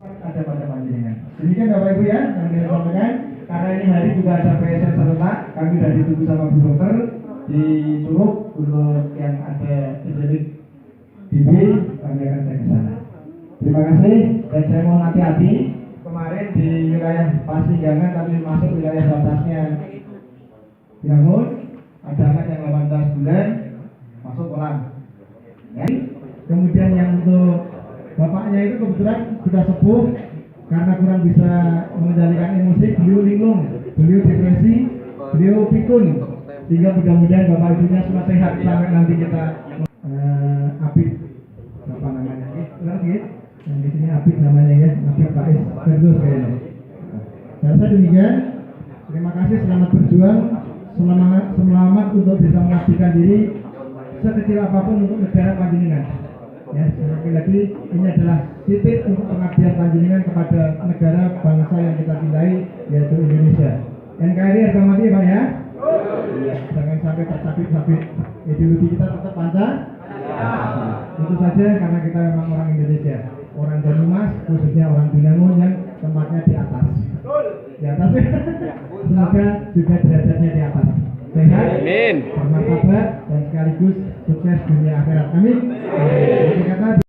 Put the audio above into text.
ada pada panjenengan. Demikian Bapak Ibu ya yang saya sampaikan. Karena ini hari juga ada PSN serentak, kami sudah ditunggu sama Bu Dokter di Curug untuk yang ada endemik TB, kami akan cek ke sana. Terima kasih dan saya mohon hati-hati. Kemarin di wilayah Pasinggangan tapi masuk wilayah batasnya Yangun, ada anak yang 18 bulan masuk kolam. Ya. Kemudian yang untuk bapaknya itu kebetulan sudah sepuh karena kurang bisa mengendalikan emosi, beliau linglung, beliau depresi, beliau pikun, sehingga mudah-mudahan bapak ibunya semua sehat sampai nanti kita Abid apa namanya? Yang di sini Abid namanya ya, Abid Faiz Firdaus kayaknya. Saya rasa demikian. Terima kasih, selamat berjuang, selamat untuk bisa mengabdikan diri sekecil apapun untuk negara panjenengan. Ya, sekali lagi ini adalah titik untuk pengabdian panjenengan kepada negara bangsa yang kita cintai yaitu Indonesia. NKRI harga mati Pak ya. Iya, jangan sampai tercabik-cabik. Ideologi kita tetap Pancasila. Itu saja karena kita memang orang Indonesia, orang Banyumas, khususnya orang Binangun yang tempatnya di atas. Di atas. Semoga juga derajatnya di atas. Sehat, bermartabat dan sekaligus sukses dunia akhirat. Amin.